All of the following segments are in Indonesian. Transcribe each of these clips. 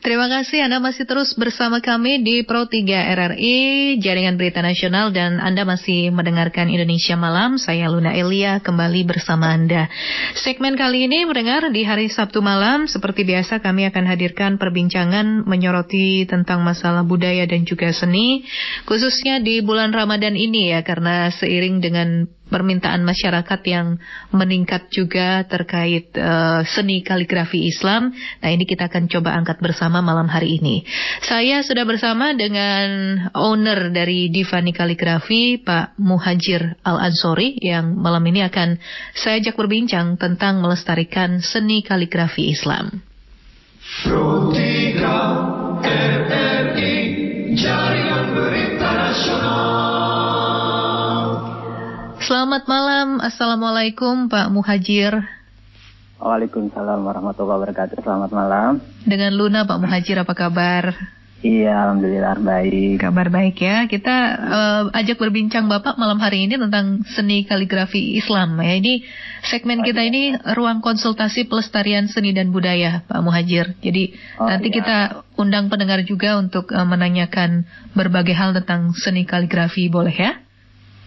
Terima kasih Anda masih terus bersama kami di Pro 3 RRI, Jaringan Berita Nasional, dan Anda masih mendengarkan Indonesia Malam. Saya Luna Elia kembali bersama Anda. Segmen kali ini mendengar di hari Sabtu malam, seperti biasa kami akan hadirkan perbincangan menyoroti tentang masalah budaya dan juga seni, khususnya di bulan Ramadan ini ya, karena seiring dengan permintaan masyarakat yang meningkat juga terkait seni kaligrafi Islam. Nah, ini kita akan coba angkat bersama malam hari ini. Saya sudah bersama dengan owner dari Divani Kaligrafi, Pak Muhajir Al-Ansori, yang malam ini akan saya ajak berbincang tentang melestarikan seni kaligrafi Islam. Pro 3 RRI, Jaringan Berita Nasional. Selamat malam, Assalamualaikum Pak Muhajir. Waalaikumsalam warahmatullahi wabarakatuh. Selamat malam. Dengan Luna, Pak Muhajir, apa kabar? Iya, alhamdulillah baik. Kabar baik ya. Kita ajak berbincang Bapak malam hari ini tentang seni kaligrafi Islam ya. Ini segmen kita ini ruang konsultasi pelestarian seni dan budaya, Pak Muhajir. Jadi nanti kita undang pendengar juga untuk menanyakan berbagai hal tentang seni kaligrafi, boleh ya?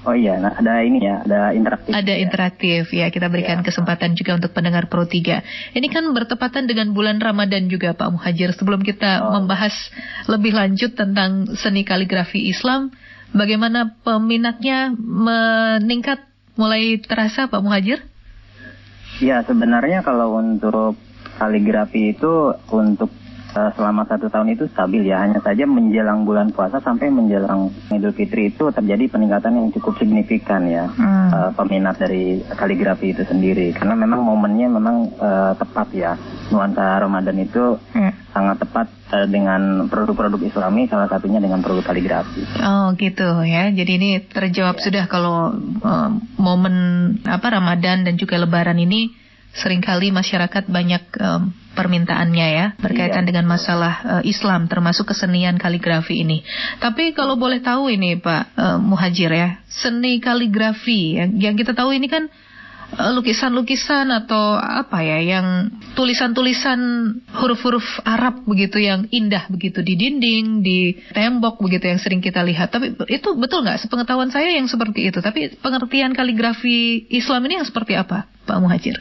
Oh iya, nah ada ini ya, ada interaktif. Ada interaktif ya, kita berikan kesempatan juga untuk pendengar Pro 3. Ini kan bertepatan dengan bulan Ramadan juga Pak Muhajir. Sebelum kita membahas lebih lanjut tentang seni kaligrafi Islam, bagaimana peminatnya meningkat mulai terasa Pak Muhajir? Ya, sebenarnya kalau untuk kaligrafi itu untuk selama 1 tahun itu stabil ya, hanya saja menjelang bulan puasa sampai menjelang Idul Fitri itu terjadi peningkatan yang cukup signifikan ya, peminat dari kaligrafi itu sendiri, karena memang momennya memang tepat ya, nuansa Ramadan itu sangat tepat dengan produk-produk Islami, salah satunya dengan produk kaligrafi. Oh gitu ya, jadi ini terjawab sudah kalau momen Ramadan dan juga Lebaran ini seringkali masyarakat banyak permintaannya ya, berkaitan dengan masalah Islam, termasuk kesenian kaligrafi ini. Tapi kalau boleh tahu ini Pak Muhajir ya, seni kaligrafi yang kita tahu ini kan lukisan-lukisan atau apa ya, yang tulisan-tulisan huruf-huruf Arab begitu yang indah begitu di dinding, di tembok begitu yang sering kita lihat. Tapi itu betul nggak? Sepengetahuan saya yang seperti itu. Tapi pengertian kaligrafi Islam ini yang seperti apa, Pak Muhajir?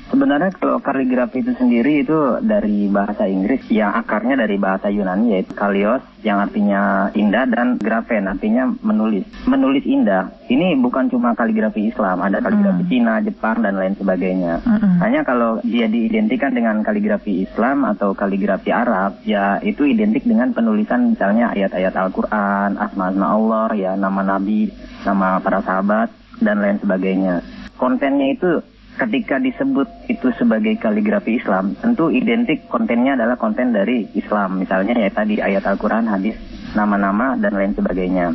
Sebenarnya kalau kaligrafi itu sendiri itu dari bahasa Inggris yang akarnya dari bahasa Yunani, yaitu kalios yang artinya indah, dan grafen artinya menulis. Menulis indah. Ini bukan cuma kaligrafi Islam, ada kaligrafi Cina, Jepang, dan lain sebagainya. Hanya kalau dia diidentikan dengan kaligrafi Islam atau kaligrafi Arab, ya itu identik dengan penulisan misalnya ayat-ayat Al-Quran, asma-asma Allah, ya nama Nabi, nama para sahabat, dan lain sebagainya. Kontennya itu ketika disebut itu sebagai kaligrafi Islam, tentu identik kontennya adalah konten dari Islam. Misalnya ya tadi ayat Al-Quran, hadis, nama-nama, dan lain sebagainya.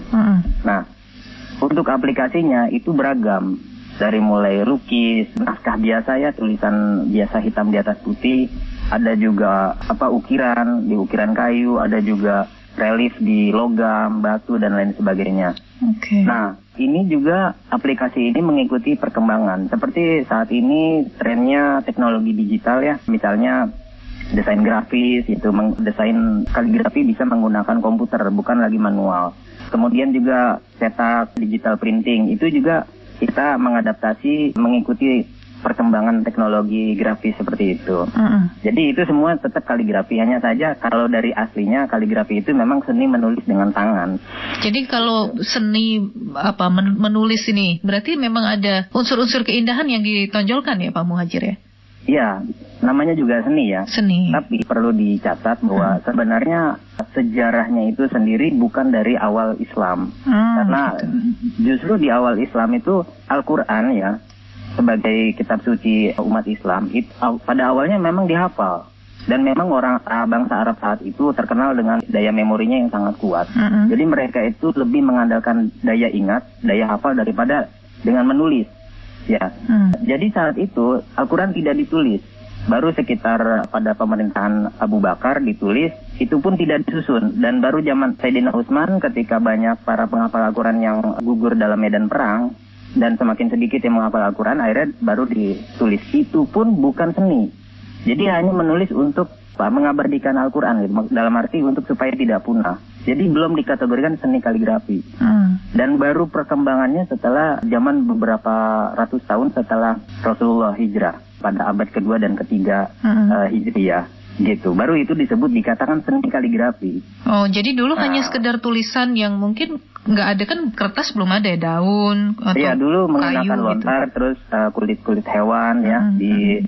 Nah, untuk aplikasinya itu beragam. Dari mulai lukis, naskah biasa ya, tulisan biasa hitam di atas putih. Ada juga ukiran, di ukiran kayu, ada juga relief di logam, batu, dan lain sebagainya. Nah, ini juga aplikasi ini mengikuti perkembangan. Seperti saat ini trennya teknologi digital ya. Misalnya desain grafis, itu desain kaligrafi bisa menggunakan komputer, bukan lagi manual. Kemudian juga cetak, digital printing, itu juga kita mengadaptasi mengikuti perkembangan teknologi grafis seperti itu. Jadi itu semua tetap kaligrafi, hanya saja kalau dari aslinya kaligrafi itu memang seni menulis dengan tangan. Jadi kalau seni menulis ini berarti memang ada unsur-unsur keindahan yang ditonjolkan ya Pak Muhajir ya? Iya, namanya juga seni ya. Seni. Tapi perlu dicatat bahwa sebenarnya sejarahnya itu sendiri bukan dari awal Islam. Karena justru di awal Islam itu Al-Quran ya, sebagai kitab suci umat Islam, itu pada awalnya memang dihafal. Dan memang bangsa Arab saat itu terkenal dengan daya memorinya yang sangat kuat. Jadi mereka itu lebih mengandalkan daya ingat, daya hafal daripada dengan menulis. Ya. Jadi saat itu Al-Quran tidak ditulis. Baru sekitar pada pemerintahan Abu Bakar ditulis, itu pun tidak disusun. Dan baru zaman Sayyidina Utsman ketika banyak para penghafal Al-Quran yang gugur dalam medan perang, dan semakin sedikit yang menghafal Al-Quran, akhirnya baru ditulis. Itu pun bukan seni. Jadi hanya menulis untuk mengabadikan Al-Quran dalam arti untuk supaya tidak punah. Jadi belum dikategorikan seni kaligrafi. Dan baru perkembangannya setelah zaman beberapa ratus tahun setelah Rasulullah hijrah pada abad kedua dan ketiga Hijriyah gitu. Baru itu dikatakan seni kaligrafi. Oh, jadi dulu hanya sekedar tulisan yang mungkin nggak ada, kan kertas belum ada ya, daun atau iya, dulu menggunakan kayu lontar gitu. terus kulit-kulit hewan ya di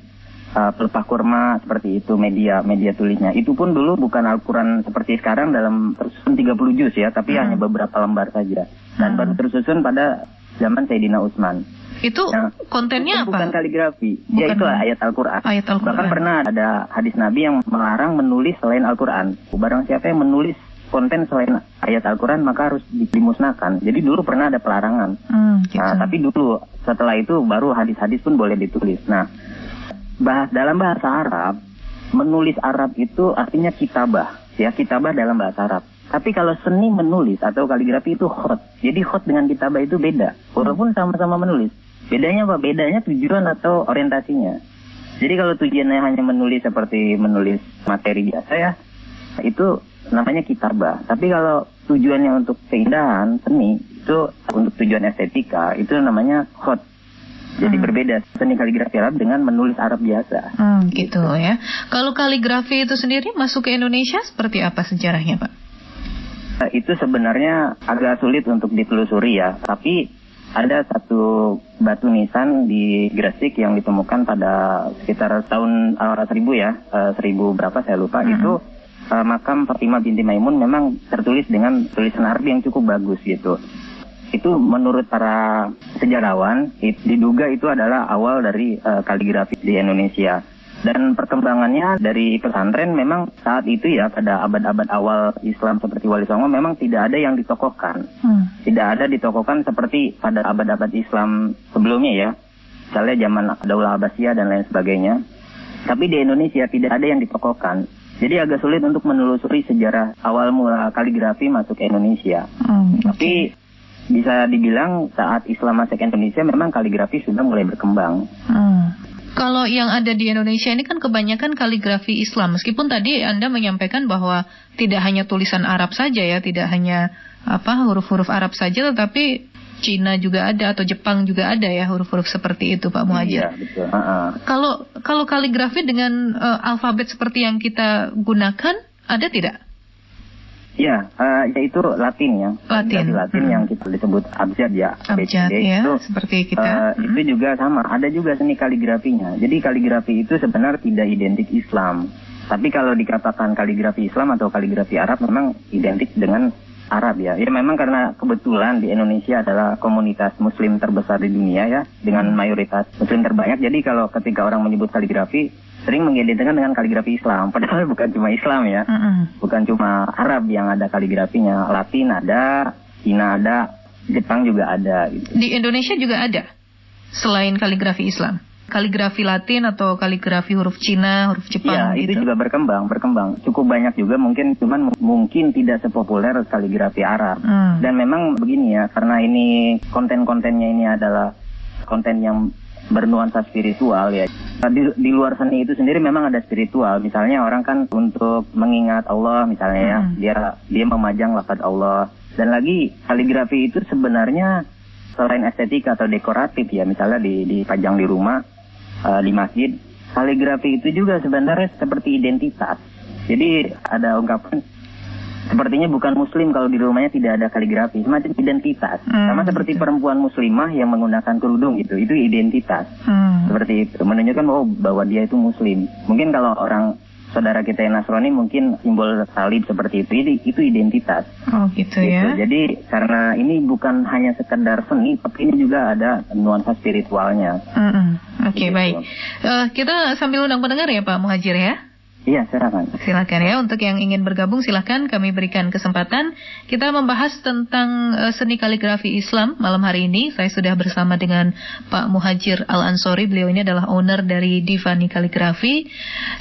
pelepah kurma seperti itu media tulisnya. Itu pun dulu bukan Al-Quran seperti sekarang dalam tersusun 30 juz ya, tapi hanya beberapa lembar saja. Dan baru tersusun pada zaman Sayyidina Utsman. Itu kontennya itu apa? Bukan kaligrafi, ya itu ayat Al-Quran. Bahkan pernah ada hadis Nabi yang melarang menulis selain Al-Quran. Barang siapa yang menulis konten selain ayat Al-Quran maka harus dimusnahkan. Jadi dulu pernah ada pelarangan. Gitu. Nah, tapi dulu setelah itu baru hadis-hadis pun boleh ditulis. Nah, dalam bahasa Arab, menulis Arab itu artinya kitabah, ya, kitabah dalam bahasa Arab. Tapi kalau seni menulis atau kaligrafi itu khot. Jadi khot dengan kitabah itu beda, walaupun sama-sama menulis. Bedanya apa? Bedanya tujuan atau orientasinya. Jadi kalau tujuannya hanya menulis seperti menulis materi biasa ya, itu namanya kitabah. Tapi kalau tujuannya untuk keindahan seni, itu untuk tujuan estetika, itu namanya khot. Jadi berbeda seni kaligrafi Arab dengan menulis Arab biasa. Gitu ya. Kalau kaligrafi itu sendiri masuk ke Indonesia seperti apa sejarahnya, Pak? Itu sebenarnya agak sulit untuk ditelusuri ya. Tapi ada satu batu nisan di Gresik yang ditemukan pada sekitar tahun 1000 ya. 1000 berapa saya lupa. Itu makam Fatimah binti Maimun memang tertulis dengan tulisan Arab yang cukup bagus gitu. Itu menurut para sejarawan diduga itu adalah awal dari kaligrafi di Indonesia. Dan perkembangannya dari pesantren memang saat itu ya, pada abad-abad awal Islam seperti Wali Songo memang tidak ada yang ditokohkan. Tidak ada ditokohkan seperti pada abad-abad Islam sebelumnya ya. Misalnya zaman Daulah Abbasiyah dan lain sebagainya. Tapi di Indonesia tidak ada yang ditokohkan. Jadi agak sulit untuk menelusuri sejarah awal mula kaligrafi masuk ke Indonesia. Tapi bisa dibilang saat Islam masuk ke Indonesia memang kaligrafi sudah mulai berkembang. Kalau yang ada di Indonesia ini kan kebanyakan kaligrafi Islam. Meskipun tadi Anda menyampaikan bahwa tidak hanya tulisan Arab saja ya, tidak hanya huruf-huruf Arab saja, tetapi Cina juga ada atau Jepang juga ada ya huruf-huruf seperti itu, Pak Muhadjir. Iya, betul. Kalau kaligrafi dengan alfabet seperti yang kita gunakan ada tidak? Ya, yaitu Latin ya. Latin yang kita disebut abjad ya. Abjad ya, itu, seperti kita. Itu juga sama, ada juga seni kaligrafinya. Jadi kaligrafi itu sebenarnya tidak identik Islam. Tapi kalau dikatakan kaligrafi Islam atau kaligrafi Arab memang identik dengan Arab ya. Ya memang karena kebetulan di Indonesia adalah komunitas muslim terbesar di dunia ya, dengan mayoritas muslim terbanyak. Jadi kalau ketika orang menyebut kaligrafi sering mengidentikan dengan kaligrafi Islam, padahal bukan cuma Islam ya, bukan cuma Arab yang ada kaligrafinya, Latin ada, Cina ada, Jepang juga ada. Gitu. Di Indonesia juga ada, selain kaligrafi Islam, kaligrafi Latin atau kaligrafi huruf Cina, huruf Jepang. Ya, itu juga berkembang, cukup banyak juga cuman mungkin tidak sepopuler kaligrafi Arab. Dan memang begini ya, karena ini konten-kontennya ini adalah konten yang bernuansa spiritual ya. Di luar seni itu sendiri memang ada spiritual. Misalnya orang kan untuk mengingat Allah misalnya ya, dia memajang lafaz Allah. Dan lagi kaligrafi itu sebenarnya selain estetika atau dekoratif ya, misalnya dipajang di rumah, di masjid, kaligrafi itu juga sebenarnya seperti identitas. Jadi ada ungkapan sepertinya bukan muslim kalau di rumahnya tidak ada kaligrafi, semacam identitas. Sama seperti perempuan muslimah yang menggunakan kerudung itu identitas. Seperti itu, menunjukkan bahwa dia itu muslim. Mungkin kalau orang saudara kita yang Nasrani mungkin simbol salib seperti itu identitas. Oh gitu ya. Jadi karena ini bukan hanya sekedar seni, tapi ini juga ada nuansa spiritualnya. Oke, baik. Kita sambil undang pendengar ya Pak Muhadjir ya. Iya, silakan. Silakan ya, untuk yang ingin bergabung silakan kami berikan kesempatan. Kita membahas tentang seni kaligrafi Islam malam hari ini. Saya sudah bersama dengan Pak Muhadjir Al-Ansori. Beliau ini adalah owner dari Divani Kaligrafi.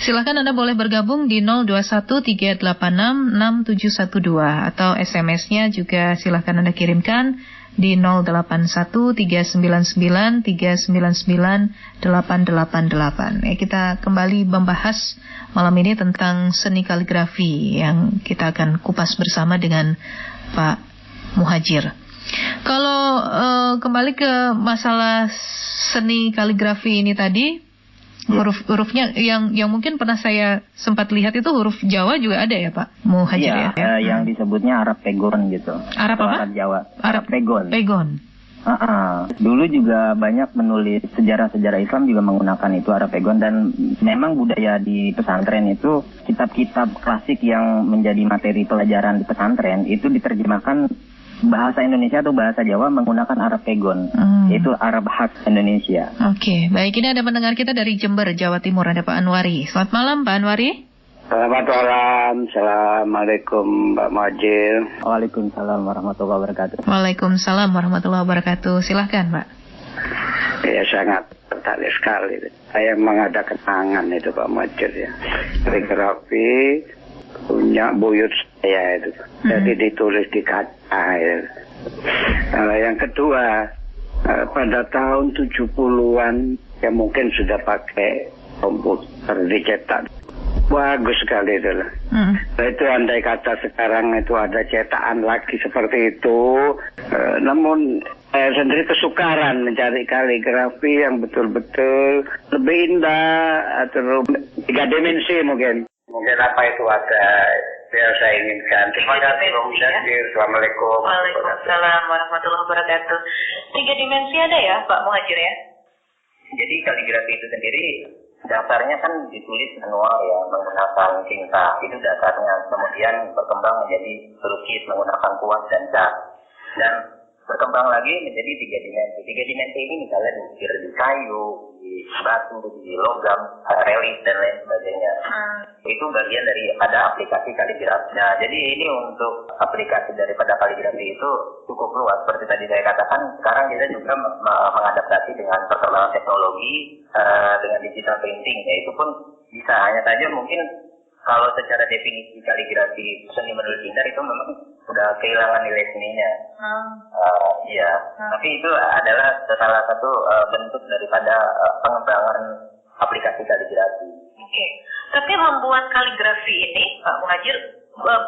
Silakan Anda boleh bergabung di 0213866712 atau SMS-nya juga silakan Anda kirimkan di 081399399888. Kita kembali membahas malam ini tentang seni kaligrafi yang kita akan kupas bersama dengan Pak Muhadjir. Kalau kembali ke masalah seni kaligrafi ini tadi, huruf-hurufnya yang mungkin pernah saya sempat lihat itu huruf Jawa juga ada ya Pak Muhadjir ya? Yang disebutnya Arab Pegon gitu. Arab apa? Arab Jawa. Arab Pegon. Dulu juga banyak menulis sejarah-sejarah Islam juga menggunakan itu Arab Pegon, dan memang budaya di pesantren itu kitab-kitab klasik yang menjadi materi pelajaran di pesantren itu diterjemahkan bahasa Indonesia atau bahasa Jawa menggunakan Arab Pegon, yaitu Arab khas Indonesia. Oke, baik, ini ada pendengar kita dari Jember, Jawa Timur, ada Pak Anwari. Selamat malam Pak Anwari. Selamat malam, Assalamualaikum Pak Muhadjir. Waalaikumsalam warahmatullahi wabarakatuh. Waalaikumsalam warahmatullahi wabarakatuh. Silahkan Pak. Ya, sangat tertarik sekali. Saya mengada kenangan itu Pak Muhadjir ya. Kaligrafi punya buyut saya itu. Jadi ditulis di kaca ya. Yang kedua, pada tahun 70-an ya mungkin sudah pakai komputer dicetak. Bagus sekali itu lah. Itu andai kata sekarang itu ada cetakan lagi seperti itu. Namun saya sendiri kesukaran mencari kaligrafi yang betul-betul lebih indah atau 3 dimensi mungkin. Mungkin apa itu ada yang saya inginkan. Terima kasih Pak Muhadjir. Assalamualaikum. Waalaikumsalam warahmatullahi wabarakatuh. 3 dimensi ada ya Pak Muhadjir ya? Jadi kaligrafi itu sendiri dasarnya kan ditulis manual ya, menggunakan tinta, itu dasarnya. Kemudian berkembang menjadi pelukis menggunakan kuas dan cat, dan berkembang lagi menjadi 3 dimensi. 3 dimensi ini misalnya diukir di kayu, di batu, di logam, relief dan lain sebagainya. Itu bagian daripada aplikasi kaligrafi. Nah, jadi ini untuk aplikasi daripada kaligrafi itu cukup luas. Seperti tadi saya katakan, sekarang kita juga mengadaptasi dengan perkembangan teknologi, dengan digital printing. Ya, itu pun bisa. Hanya saja mungkin kalau secara definisi kaligrafi seni menulis indah itu memang sudah kehilangan nilai seninya. Tapi itu adalah salah satu bentuk daripada pengembangan aplikasi kaligrafi. Oke. Tapi membuat kaligrafi ini, Pak Muhadjir,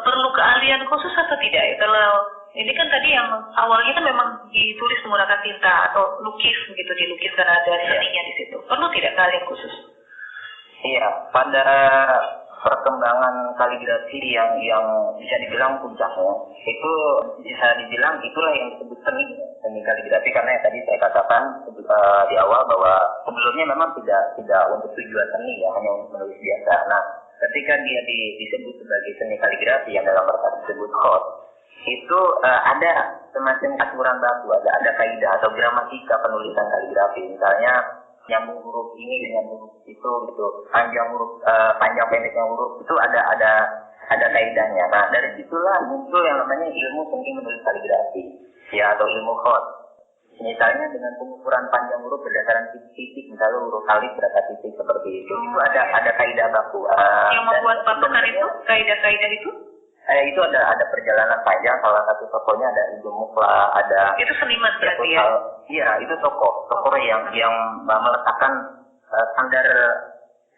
perlu keahlian khusus atau tidak? Kalau ini kan tadi yang awalnya kan memang ditulis menggunakan tinta atau lukis begitu, dilukiskan ada seninya di situ. Perlu tidak keahlian khusus? Iya, pada perkembangan kaligrafi yang bisa dibilang puncaknya itu bisa dibilang itulah yang disebut seni kaligrafi, karena yang tadi saya katakan di awal bahwa sebelumnya memang tidak untuk tujuan seni ya, hanya untuk menulis biasa. Nah, ketika dia disebut sebagai seni kaligrafi yang dalam bahasa disebut khot, itu ada semacam aturan baku, ada kaidah atau gramatika penulisan kaligrafi. Misalnya nyambung huruf ini dengan huruf itu gitu, panjang pendeknya huruf itu ada kaidahnya. Nah, dari situlah muncul yang namanya ilmu seni menulis kaligrafi ya, atau ilmu khot. Misalnya dengan pengukuran panjang huruf berdasarkan titik-titik, misalnya huruf alif berapa titik seperti itu. Itu ada kaidah baku. Yang membuat patokan itu, kaidah-kaidah itu? Itu ada perjalanan panjang. Salah satu tokohnya ada Ibnu Muflah, ada. Itu seniman berarti ya? Iya, itu tokoh yang meletakkan standar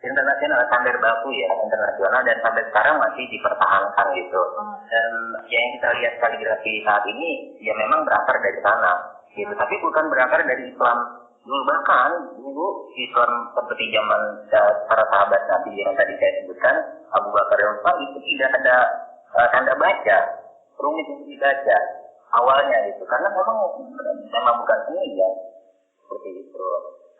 internasional, standar baku ya internasional, dan sampai sekarang masih dipertahankan gitu. Dan yang kita lihat kaligrafi saat ini ya memang berakar dari sana gitu, tapi bukan berakar dari Islam. Dulu Islam seperti zaman para sahabat Nabi yang tadi saya sebutkan, Abu Bakar dan Umar, itu tidak ada tanda baca, rumit untuk dibaca awalnya gitu, karena memang bukan seni ya, seperti itu.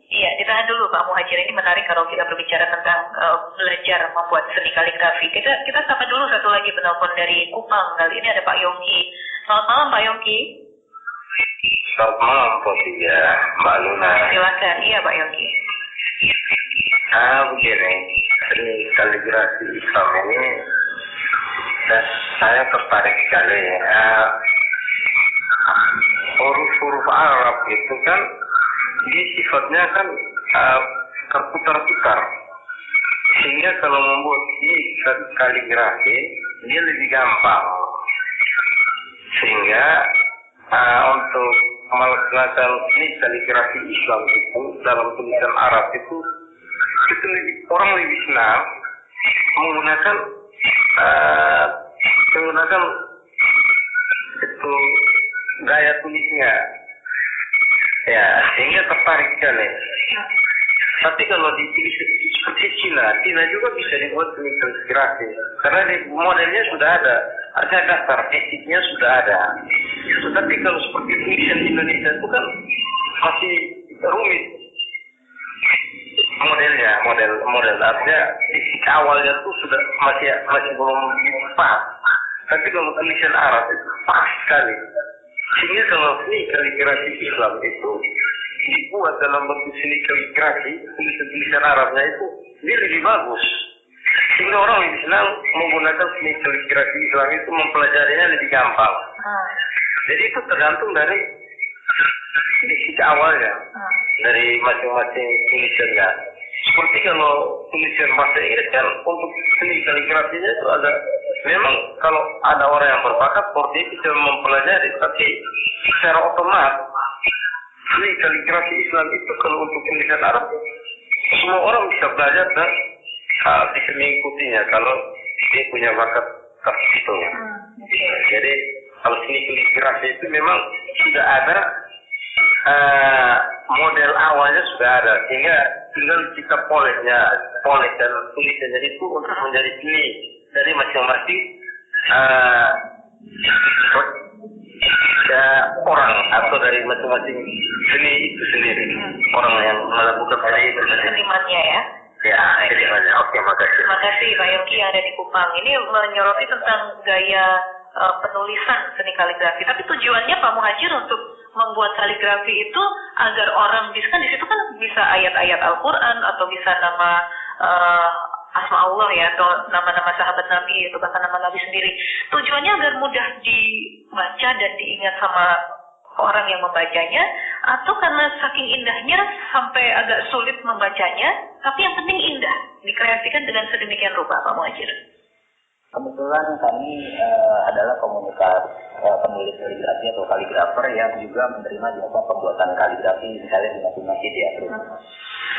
Iya, ditahan dulu Pak Muhadjir, ini menarik kalau kita berbicara tentang belajar membuat seni kaligrafi. Kita sapa dulu satu lagi penelpon dari Kupang, kali ini ada Pak Yongki. Selamat malam Pak Yongki. Selamat malam Posija, Mbak Luna. Silakan, iya Pak Yongki. Begini, dari kaligrafi Islam ini saya tertarik sekali. Huruf-huruf Arab itu kan dia sifatnya kan terputar-putar, sehingga kalau membuat ini kaligrafi dia lebih gampang, sehingga untuk melaksanakan ini kaligrafi Islam itu dalam tulisan Arab itu orang lebih senang menggunakan itu gaya tulisnya, ya sehingga tertarik sekali. Tapi kalau ditulis seperti Cina juga bisa dibuat seni kaligrafi karena modelnya sudah ada dasar basicnya sudah ada. Tetapi kalau seperti tulisan Indonesia itu kan masih rumit model artinya basic awalnya tuh sudah masih belum pas. Tapi kalau tulisan Arab itu pas sekali. Sehingga kalau seni kaligrafi Islam itu dibuat dalam bentuk seni kaligrafi, tulisan Arabnya itu dia lebih bagus. Sehingga orang lebih senang menggunakan seni kaligrafi Islam itu mempelajarinya lebih gampang. Jadi itu tergantung dari basic awalnya, dari masing-masing tulisannya. Seperti kalau tulisan bahasa Inggris kan untuk seni kaligrafinya itu ada. Memang kalau ada orang yang berbakat, dia bisa mempelajari. Tapi secara otomatis seni kaligrafi Islam itu kalau untuk tulisan Arab, semua orang bisa belajar dan bisa mengikutinya kalau dia punya bakat tertentu. Jadi kalau seni kaligrafi itu memang sudah ada model awalnya sudah ada, sehingga tinggal kita polish dan tulisannya itu untuk menjadi seni dari masing-masing orang atau dari masing-masing seni itu sendiri, orang yang melakukan hal itu Senimannya ya. Ya, senimannya. Oke, makasih. Terima kasih Pak Yongki yang ada di Kupang. Ini menyoroti tentang gaya penulisan seni kaligrafi. Tapi tujuannya Pak Muhajir untuk membuat kaligrafi itu agar orang bisa, kan di situ kan bisa ayat-ayat Al-Quran atau bisa nama asma Allah ya, atau nama-nama sahabat Nabi atau bahkan nama Nabi sendiri. Tujuannya agar mudah dibaca dan diingat sama orang yang membacanya, atau karena saking indahnya sampai agak sulit membacanya, tapi yang penting indah, dikreasikan dengan sedemikian rupa Pak Muhajir. Kebetulan kami adalah komunitas penulis kaligrafi atau kaligrafer yang juga menerima jasa pembuatan kaligrafi misalnya di masjid-masjid ya.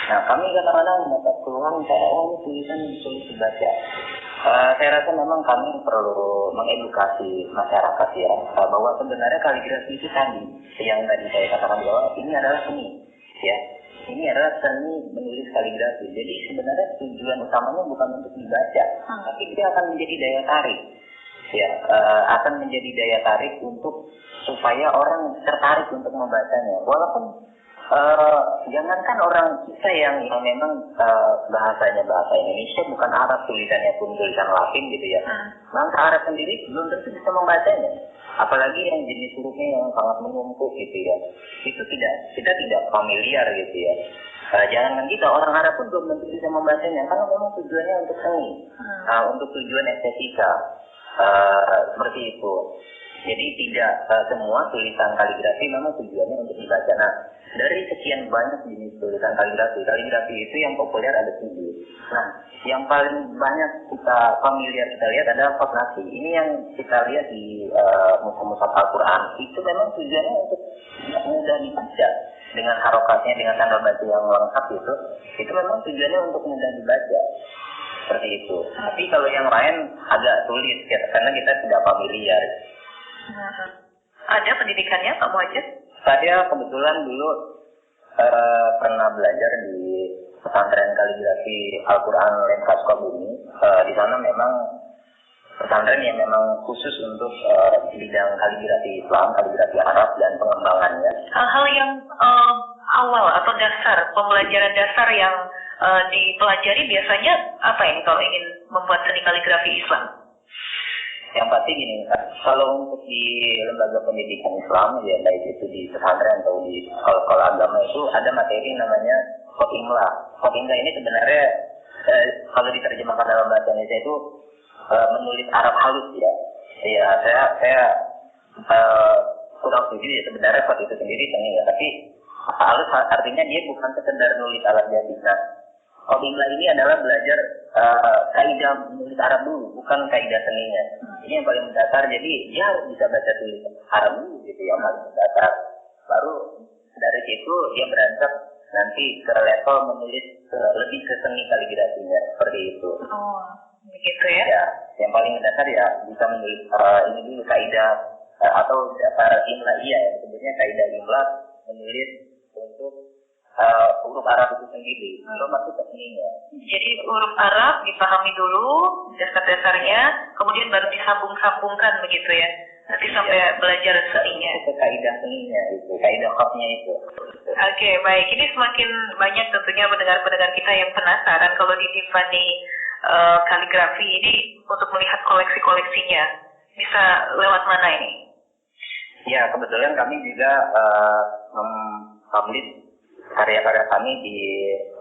Nah, kami kadang-kadang mendapat keluhan misalnya, ini tulisan sulit dibaca. Saya rasa memang kami perlu mengedukasi masyarakat ya, bahwa sebenarnya kaligrafi itu tadi yang tadi saya katakan bahwa ini adalah seni ya. Ini adalah seni menulis kaligrafi. Jadi sebenarnya tujuan utamanya bukan untuk dibaca, tapi dia akan menjadi daya tarik. Ya, akan menjadi daya tarik untuk supaya orang tertarik untuk membacanya. Walaupun jangankan orang kita yang memang bahasanya bahasa Indonesia bukan Arab, tulisannya pun tulisan Latin gitu ya. Bangsa Arab sendiri belum tentu bisa membacanya. Apalagi yang jenis hurufnya yang sangat menumpuk gitu ya. Itu kita tidak familiar gitu ya. Jangankan kita, orang Arab pun belum tentu bisa membacanya karena memang tujuannya untuk seni, untuk tujuan estetika, seperti itu. Jadi tidak semua tulisan kaligrafi memang tujuannya untuk dibaca. Nah, dari sekian banyak jenis tulisan kaligrafi itu yang populer ada 7. Nah, yang paling banyak kita familiar kita lihat adalah khot nasi. Ini yang kita lihat di mushaf Al-Quran. Itu memang tujuannya untuk mudah dibaca dengan harokatnya, dengan tanda baca yang lengkap itu memang tujuannya untuk mudah dibaca. Seperti itu. Tapi kalau yang lain agak sulit karena kita tidak familiar. Ada pendidikannya Pak Muhajir? Saya kebetulan dulu pernah belajar di pesantren kaligrafi Al-Quran Lemkas Sukabumi. Di sana memang pesantren yang memang khusus untuk bidang kaligrafi Islam, kaligrafi Arab dan pengembangannya. Hal-hal yang awal atau dasar, pembelajaran dasar yang dipelajari biasanya apa ini kalau ingin membuat seni kaligrafi Islam? Yang pasti gini, kalau untuk di lembaga pendidikan Islam, ya baik itu di pesantren atau di sekolah agama itu ada materi namanya khot imla. Khot imla ini sebenarnya kalau diterjemahkan dalam bahasa Indonesia itu menulis Arab halus ya. Ya saya kurang setuju ya, sebenarnya khot itu sendiri seni ya, tapi halus artinya dia bukan sekedar nulis alat jadi. Nah, khot imla ini adalah belajar kaidah menulis Arab dulu, bukan kaidah seninya. Ini yang paling mendasar, jadi dia harus bisa baca tulis Arab gitu yang paling mendasar. Baru dari situ dia beranjak nanti ke level menulis lebih ke seni kaligrafinya, seperti itu. Oh, begitu ya? Ya, yang paling mendasar ya bisa menulis ini dulu kaidah atau dasar imla ya, sebutnya kaidah imla, menulis untuk huruf Arab itu sendiri, belum masuk ke seninya. Jadi huruf Arab dipahami dulu dasar-dasarnya, kemudian baru disambung-sambungkan begitu ya? Nanti sampai belajar seninya. Itu kaidah seninya itu, kaidah khafnya itu. Oke, baik. Ini semakin banyak tentunya pendengar-pendengar kita yang penasaran kalau di Divani kaligrafi ini untuk melihat koleksi-koleksinya. Bisa lewat mana ini? Ya, kebetulan kami juga mempublish karya-karya kami di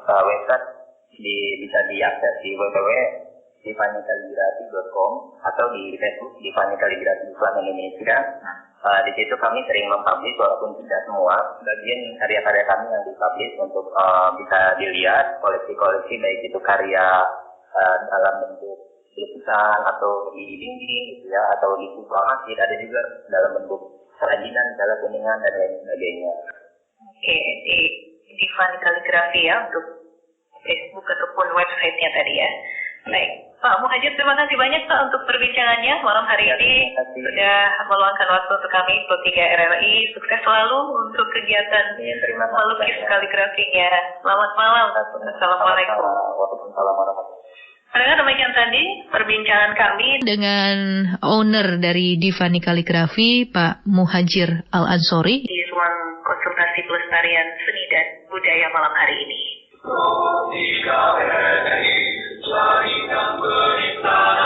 website, bisa diakses di www.divanikaligrafi.com atau di Facebook Divani Kaligrafi Islam Indonesia. Di situ kami sering mempublish walaupun tidak semua, bagian karya-karya kami yang dipublish untuk bisa dilihat koleksi-koleksi, baik itu karya dalam bentuk lukisan atau di dinding gitu ya, atau di proklamasi, ada juga dalam bentuk kerajinan, misalnya kuningan dan lain sebagainya. Oke, di Divani Kaligrafi ya untuk Facebook ataupun websitenya tadi ya. Baik, Pak Muhajir, terima kasih banyak Pak untuk perbincangannya malam hari ini. Sudah meluangkan waktu untuk kami, Pro 3 RRI. Sukses selalu untuk kegiatan melukis kaligrafinya. Selamat malam. Assalamualaikum. Waalaikumsalam warahmatullahi. Pendengar, demikian tadi perbincangan kami dengan owner dari Divani Kaligrafi, Pak Muhajir Al-Ansori, di ruang konsultasi pelestarian seni dan budaya malam hari ini. Pro 3 RRI, larikan berita.